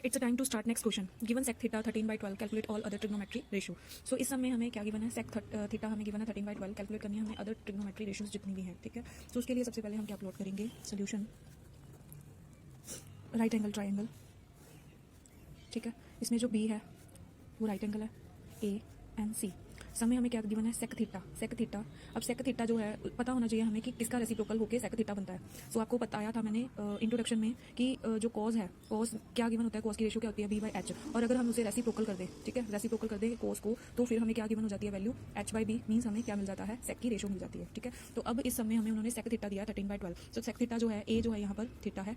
It's a time to start next question. Given sec theta 13/12 calculate all other trigonometry ratio. So इस समय हमें क्या given है, sec theta हमें given है 13/12, कैलकुलेट करनी है हमें अदर ट्रिग्नोमेट्री रेशियोज जितनी भी हैं, ठीक है। सो उसके लिए सबसे पहले हम क्या अपलोड करेंगे, सोल्यूशन राइट एंगल ट्राइंगल, ठीक है। इसमें जो बी है वो राइट एंगल है, ए एंड सी। समय हमें क्या गिवन है, सेक थीटा। सेक थीटा, अब सेक थीटा जो है पता होना चाहिए हमें कि किसका रेसिप्रोकल होके सेक थीटा बनता है। सो आपको बताया था मैंने इंट्रोडक्शन में कि जो कॉज है, कॉज क्या गिवन होता है, कॉज की रेशियो क्या होती है, b/h। और अगर हम उसे रेसिप्रोकल कर दें, ठीक है, रेसिप्रोकल कर दें कॉज को, तो फिर हमें क्या गिवन हो जाती है वैल्यू, h/b मीन्स हमें क्या मिल जाता है, सेक की रेशियो मिल जाती है, ठीक है। तो अब इस समय हमें उन्होंने सेक थीटा दिया 13/12। सो सेक थीटा जो है, ए जो है यहाँ पर थीटा है।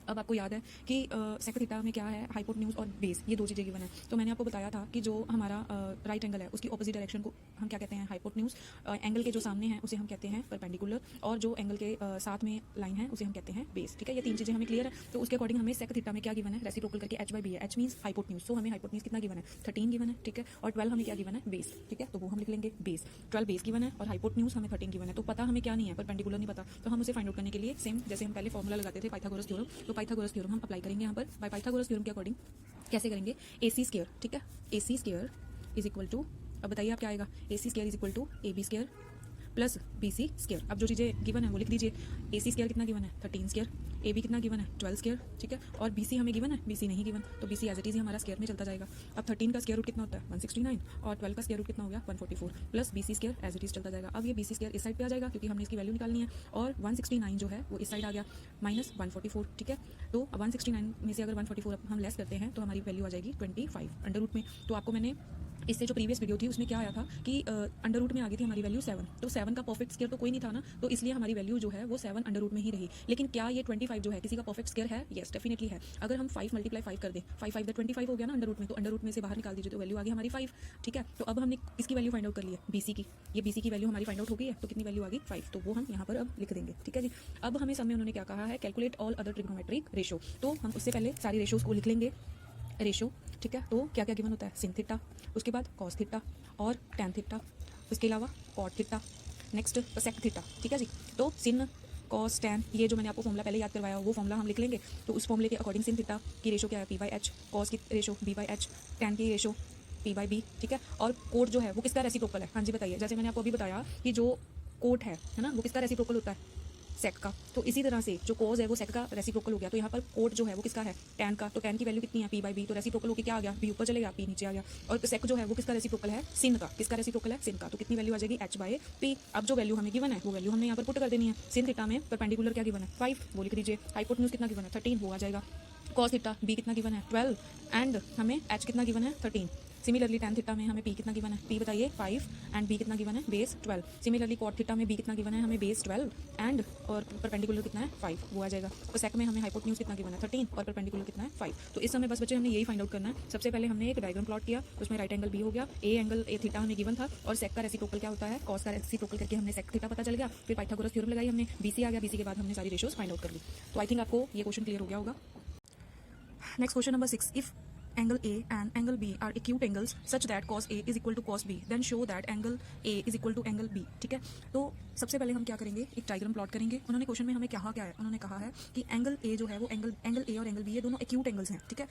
अब आपको याद है कि सेक थीटा में क्या है, हाइपोटेन्यूज और बेस, ये दो चीज़ें गिवन है। तो मैंने आपको बताया था कि जो हमारा राइट एंगल है उसकी ऑपोजिट डायरेक्शन को हम क्या कहते हैं, हाइपोटेन्यूज। एंगल के जो सामने हैं उसे हम कहते हैं परपेंडिकुलर, और जो एंगल के साथ में लाइन है उसे हम कहते हैं बेस, ठीक है। ये तीन चीज़ें हमें क्लियर है। तो उसके अकॉर्डिंग हमें सेक थीटा में क्या गिवन है, रेसिप्रोकल करके h/b है। h means hypotenuse. सो हमें हाइपोटेन्यूज कितना गिवन है, 13 गिवन है, ठीक है। और 12 हमें क्या गिवन है, बेस, ठीक है। तो वो हम लिख लेंगे बेस, 12 बेस गिवन है और हाइपोटेन्यूज हमें 13 गिवन है। तो पता हमें क्या नहीं है, परपेंडिकुलर नहीं पता। तो हम उसे फाइंड आउट करने के लिए सेम जैसे हम पहले फॉर्मूला लगाते थे पाइथागोरस थ्योरम, तो पाइथागोरस थ्योरम हम अप्लाई करेंगे यहाँ पर। बाय पाइथागोरस थ्योरम के अकॉर्डिंग कैसे करेंगे, AC स्क्वायर, ठीक है। AC square is equal to, अब बताइए आप क्या आएगा, AC square is equal to AB square plus BC square. अब जो चीज़ें गिवन है वो लिख दीजिए। AC स्क्वायर कितना गिवन है, 13 स्क्वायर। AB कितना गिवन है, 12 स्क्वायर, ठीक है। और BC हमें गिवन है, BC नहीं गिवन, तो BC एज इट इज ही हमारा स्क्वायर में चलता जाएगा। अब 13 का स्क्वायर रूट कितना होता है, 169, और 12 का स्क्वायर रूट कितना हो गया, 144, plus BC square as it is चलता जाएगा। अब ये BC स्क्वायर इस साइड पे आ जाएगा क्योंकि हमने इसकी वैल्यू निकालनी है, और 169 जो है वो इस साइड आ गया, माइनस 144, ठीक है। तो 169 में से अगर 144 हम लेस करते हैं तो हमारी वैल्यू आ जाएगी 25 अंडर रूट में। तो आपको मैंने इससे जो प्रीवियस वीडियो थी उसमें क्या आया था कि अंडर रूट में आ गई थी हमारी वैल्यू 7। तो 7 का परफेक्ट स्क्वायर तो कोई नहीं था ना, तो इसलिए हमारी वैल्यू जो है वो 7 अंडर रूट में ही रही। लेकिन क्या ये 25 जो है किसी का परफेक्ट स्क्वायर है, येस डेफिनेटली है। अगर हम 5 × 5 कर दें, 5 5 25 हो गया ना अंडर रूट में, तो अंडर रूट में से बाहर निकाल दीजिए तो वैल्यू आ गई हमारी 5, ठीक है। तो अब हमने किसकी वैल्यू फाइंड आउट कर ली है, BC की। ये BC की वैल्यू हमारी फाइंड आउट हो गई है, तो कितनी वैल्यू आ गई, 5। तो वो हम यहाँ पर अब लिख देंगे, ठीक है जी। अब हमें समय उन्होंने क्या कहा है, calculate all other trigonometric ratio. तो हम उससे पहले सारी रेशियोज को लिख लेंगे, रेशियो, ठीक है। तो क्या क्या गिवन होता है, सिन थीटा, उसके बाद कॉस थीटा और टैन थीटा, उसके अलावा cot theta, next sec theta, ठीक है जी। तो सिन, कॉस, टैन, ये जो मैंने आपको फॉर्मूला पहले याद करवाया वो फॉर्मूला हम लिख लेंगे। तो उस फॉर्मूले के अकॉर्डिंग सिन थीटा की रेशो क्या है, p/h, कॉस की रेशो b/h, टैन की रेशो p/b, ठीक है। और कोट जो है वो किसका रेसिप्रोकल है, हाँ जी बताइए। जैसे मैंने आपको अभी बताया कि जो कोट है ना, वो किसका रेसिप्रोकल होता है, सेक का। तो इसी तरह से जो कॉज है वो सेक का रेसिप्रोकल हो गया। तो यहाँ पर कोट जो है वो किसका है, टैन का। तो टैन की वैल्यू कितनी है, p/b। तो रेसिप्रोकल होकर क्या आ गया, b ऊपर चले गया, p नीचे आ गया। और सेक जो है वो किसका रेसिप्रोकल है, सिन का। किसका रेसिप्रोकल है, सिन का। तो कितनी वैल्यू आ जाएगी, h/p। अब जो वैल्यू हमें गिवन है वो वैल्यू हमने यहाँ पर पुट कर देनी है। सिन थीटा में परपेंडिकुलर क्या गिवन है, 5, वो लिख दीजिए। हाइपोटेन्यूज कितना गिवन है, 13, वो आ जाएगा। कॉस थीटा b कितना गिवन है, 12, एंड हमें h कितना गिवन है, 13। सिमिलरली टैन थीटा में हमें p कितना गिवन है, p बताइए 5, एंड b कितना गिवन है, बेस 12। सिमिलरली कॉट थीटा में b कितना गिवन है हमें, बेस 12, एंड और परपेंडिकुलर कितना है, 5, वो आ जाएगा। तो सेक में हमें हाइपोटेन्यूज कितना गिवन है, 13, और परपेंडिकुलर कितना है, 5। तो इस समय बस बच्चे हमने यही फाइंड आउट करना है। सबसे पहले हमने एक डायग्राम प्लॉट किया, उसमें राइट एंगल b हो गया, ए एंगल ए थीटा हमें गिवन था, और सेक का रेसिप्रोकल क्या होता है, कॉस का रेसिप्रोकल करके हमने सेक थीटा पता चल गया। फिर पाइथागोरस थ्योरम लगाई हमने, BC आ गया, BC के बाद हमने सारी रेशियोज फाइंड आउट कर ली। तो आई थिंक आपको ये क्वेश्चन क्लियर हो गया होगा। Next question number 6. If angle A and angle B are acute angles such that cos A is equal to cos B, then show that angle A is equal to angle B, ठीक है। तो सबसे पहले हम क्या करेंगे, एक diagram plot करेंगे। उन्होंने क्वेश्चन में हमें क्या है, उन्होंने कहा है कि एंगल A जो है वो एंगल A और एंगल B ये दोनों एक्यूट एंगल्स हैं, ठीक है।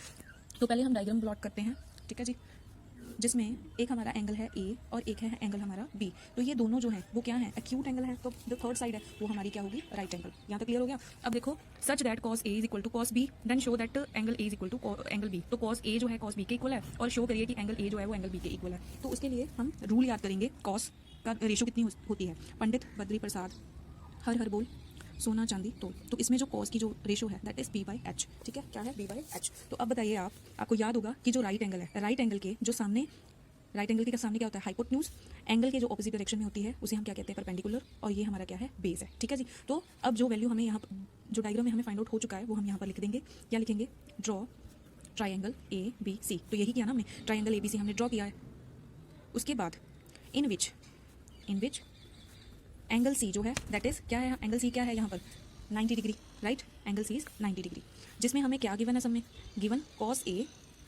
तो पहले हम डायग्राम प्लॉट करते हैं, ठीक है जी, जिसमें एक हमारा एंगल है A और एक है एंगल हमारा B। तो ये दोनों जो हैं वो क्या है, एक्यूट एंगल है। तो जो थर्ड साइड है वो हमारी क्या होगी, राइट एंगल। यहाँ तक क्लियर हो गया। अब देखो, such that cos A is equal to cos B, then show that angle A is equal to angle B। तो cos A जो है cos B के इक्वल है, और शो करिए कि एंगल A जो है वो एंगल B के इक्वल है। तो उसके लिए हम रूल याद करेंगे, cos का रेशो कितनी होती है, पंडित बद्री प्रसाद हर हर बोल सोना चांदी तो इसमें जो कॉस की जो रेशो है दैट इज b/h, ठीक है। क्या है, b/h। तो अब बताइए आपको याद होगा कि जो राइट एंगल है, राइट एंगल के जो सामने, राइट एंगल के सामने क्या होता है, हाइपोटेन्यूज। एंगल के जो ऑपोजिट डायरेक्शन में होती है उसे हम क्या कहते हैं, परपेंडिकुलर। और ये हमारा क्या है, बेस है, ठीक है जी। तो अब जो वैल्यू हमें यहाँ जो डायग्राम में हमें फाइंड आउट हो चुका है वो हम यहाँ पर लिख देंगे। क्या लिखेंगे, ड्रॉ ट्राइंगल ABC। तो यही किया ना हमने, ट्राइंगल ABC हमने ड्रॉ किया है। उसके बाद इन विच एंगल C जो है दैट इज क्या है, एंगल C क्या है यहाँ पर, 90 degree, right. Angle C is 90 degree, जिसमें हमें क्या गिवन है, सब में given cos A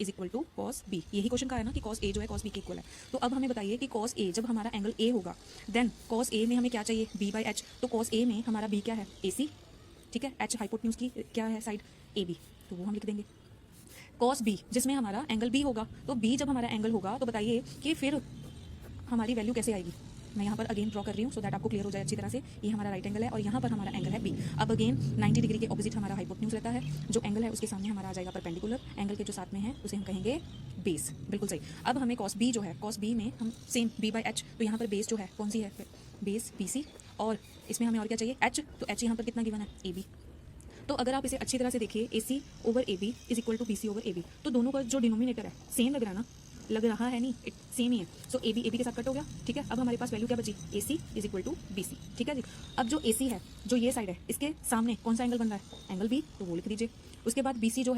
is equal to cos B। यही क्वेश्चन का है ना कि cos A जो है cos B के इक्वल है। तो अब हमें बताइए कि cos A जब हमारा एंगल A होगा, देन cos A में हमें क्या चाहिए, b/h। तो cos A में हमारा B क्या है, AC, ठीक है। h हाइपोटेन्यूज की क्या है साइड AB, तो वो हम लिख देंगे। कॉस बी जिसमें हमारा एंगल बी होगा, तो बी जब हमारा एंगल होगा तो बताइए कि फिर हमारी वैल्यू कैसे आएगी। मैं यहाँ पर अगेन ड्रॉ कर रही हूँ सो दैट आपको क्लियर हो जाए अच्छी तरह से। ये हमारा राइट एंगल है और यहाँ पर हमारा एंगल है बी। अब अगेन 90 डिग्री के ऑपोजिट हमारा हाइपोटेन्यूज रहता है, जो एंगल है उसके सामने हमारा आ जाएगा परपेंडिकुलर, एंगल के जो साथ में है उसे हम कहेंगे बेस। बिल्कुल सही। अब हमें कॉस बी जो है, कॉस बी में हम सेम बी बाई एच, तो यहाँ पर बेस जो है कौन सी है, बेस बी सी, और इसमें हमें और क्या चाहिए, एच, तो एच यहाँ पर कितना गिवन है, ए बी। तो अगर आप इसे अच्छी तरह से देखिए, A C over A B is equal to B C over A B, तो दोनों का जो डिनोमिनेटर है सेम लग रहा है ना, लग रहा है नहीं, सेम ही है। सो ए बी के साथ कट हो गया, ठीक है। अब हमारे पास वैल्यू क्या बची, A C is equal to B C, ठीक है जी। अब जो ए सी है, जो ये साइड है, इसके सामने कौन सा एंगल बन रहा है, एंगल बी, तो वो लिख दीजिए। उसके बाद बी सी जो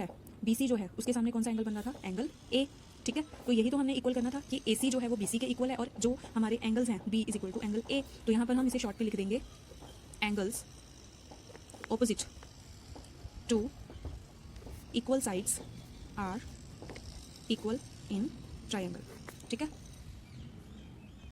है उसके सामने कौन सा एंगल बन रहा था, एंगल ए, ठीक है। तो यही तो हमने इक्वल करना था कि ए सी जो है वो बी सी के इक्वल है, और जो हमारे एंगल्स हैं B is equal to angle A, तो यहाँ पर हम इसे शॉर्ट में लिख देंगे angles opposite to equal sides are equal in triangle, ठीक है।